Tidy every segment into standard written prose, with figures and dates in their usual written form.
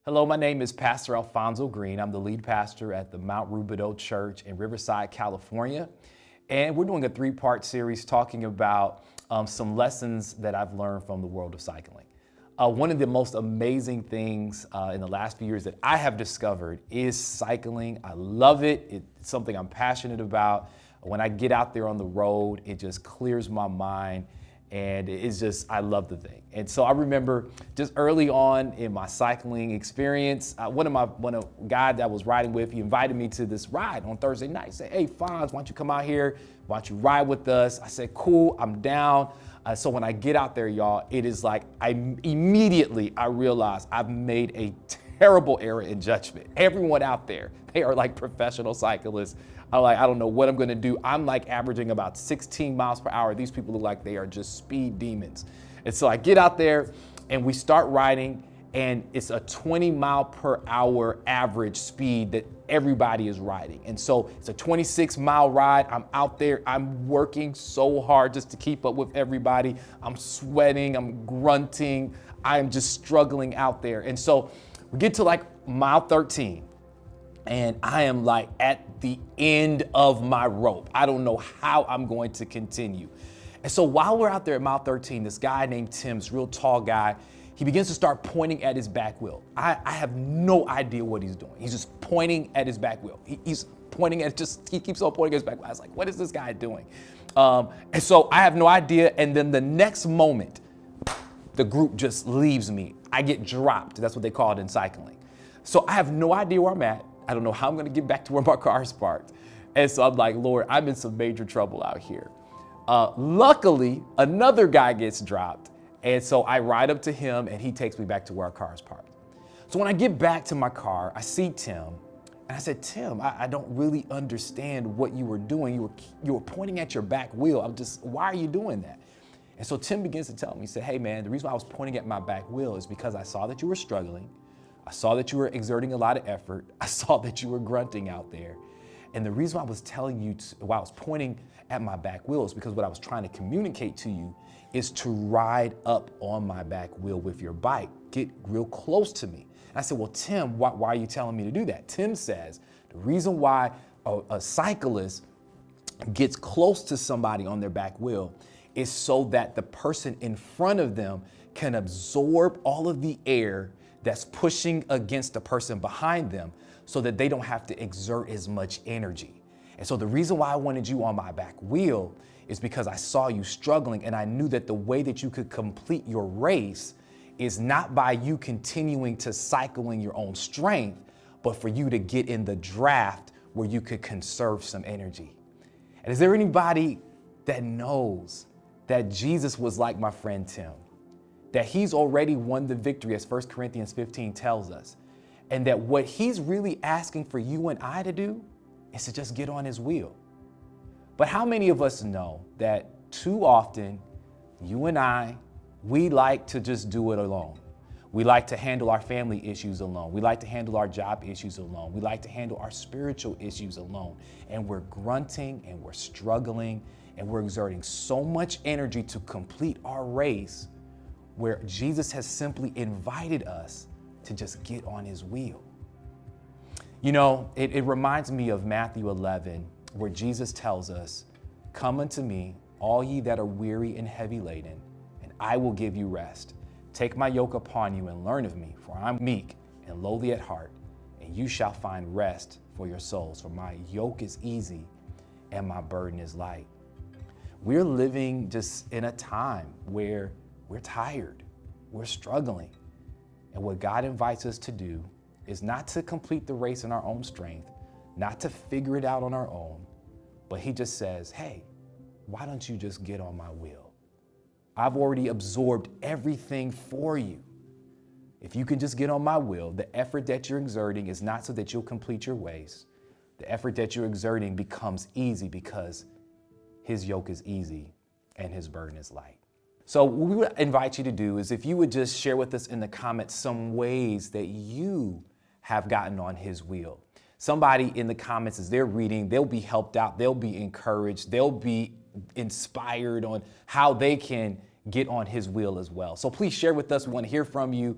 Hello, my name is Pastor Alfonzo Green. I'm the lead pastor at the Mount Rubidoux Church in Riverside, California. And we're doing a three-part series talking about some lessons that I've learned from the world of cycling. One of the most amazing things in the last few years that I have discovered is cycling. I love it. It's something I'm passionate about. When I get out there on the road, it just clears my mind. And it's just, I love the thing. And so I remember just early on in my cycling experience, one of guy that I was riding with, he invited me to this ride on Thursday night. He said, "Hey, Fonz, why don't you come out here? Why don't you ride with us?" I said, "Cool, I'm down." So when I get out there, y'all, it is like I realize I've made a terrible error in judgment. Everyone out there, they are like professional cyclists. I don't know what I'm gonna do. I'm like averaging about 16 miles per hour. These people look like they are just speed demons. And so I get out there and we start riding, and it's a 20 mile per hour average speed that everybody is riding. And so it's a 26-mile ride. I'm out there, I'm working so hard just to keep up with everybody. I'm sweating, I'm grunting, I'm just struggling out there. And so we get to like mile 13. And I am like at the end of my rope. I don't know how I'm going to continue. And so while we're out there at mile 13, this guy named Tim, this real tall guy, he begins to start pointing at his back wheel. I have no idea what he's doing. He's just pointing at his back wheel. He's pointing at he keeps on pointing at his back wheel. I was like, what is this guy doing? And so I have no idea. And then the next moment, the group just leaves me. I get dropped. That's what they call it in cycling. So I have no idea where I'm at. I don't know how I'm going to get back to where my car is parked. And so I'm like, Lord, I'm in some major trouble out here. Luckily, another guy gets dropped. And so I ride up to him and he takes me back to where our car is parked. So when I get back to my car, I see Tim. And I said, "Tim, I don't really understand what you were doing. You were pointing at your back wheel. Why are you doing that?" And so Tim begins to tell me, he said, "Hey man, the reason why I was pointing at my back wheel is because I saw that you were struggling. I saw that you were exerting a lot of effort. I saw that you were grunting out there. And the reason why I was telling you, why I was pointing at my back wheel is because what I was trying to communicate to you is to ride up on my back wheel with your bike. Get real close to me." And I said, "Well, Tim, why are you telling me to do that?" Tim says, the reason why a cyclist gets close to somebody on their back wheel is so that the person in front of them can absorb all of the air that's pushing against the person behind them so that they don't have to exert as much energy. And so the reason why I wanted you on my back wheel is because I saw you struggling, and I knew that the way that you could complete your race is not by you continuing to cycle in your own strength, but for you to get in the draft where you could conserve some energy. And is there anybody that knows that Jesus was like my friend Tim? That he's already won the victory, as 1 Corinthians 15 tells us. And that what he's really asking for you and I to do is to just get on his wheel. But how many of us know that too often, you and I, we like to just do it alone. We like to handle our family issues alone. We like to handle our job issues alone. We like to handle our spiritual issues alone. And we're grunting and we're struggling and we're exerting so much energy to complete our race, where Jesus has simply invited us to just get on his wheel. You know, it reminds me of Matthew 11, where Jesus tells us, "Come unto me, all ye that are weary and heavy laden, and I will give you rest. Take my yoke upon you and learn of me, for I'm meek and lowly at heart, and you shall find rest for your souls. For my yoke is easy and my burden is light." We're living just in a time where we're tired, we're struggling. And what God invites us to do is not to complete the race in our own strength, not to figure it out on our own, but he just says, "Hey, why don't you just get on my wheel? I've already absorbed everything for you. If you can just get on my wheel, the effort that you're exerting is not so that you'll complete your race. The effort that you're exerting becomes easy because his yoke is easy and his burden is light." So what we would invite you to do is if you would just share with us in the comments some ways that you have gotten on his wheel. Somebody in the comments, as they're reading, they'll be helped out, they'll be encouraged, they'll be inspired on how they can get on his will as well. So please share with us. We want to hear from you.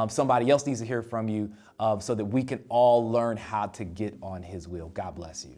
Somebody else needs to hear from you so that we can all learn how to get on his will. God bless you.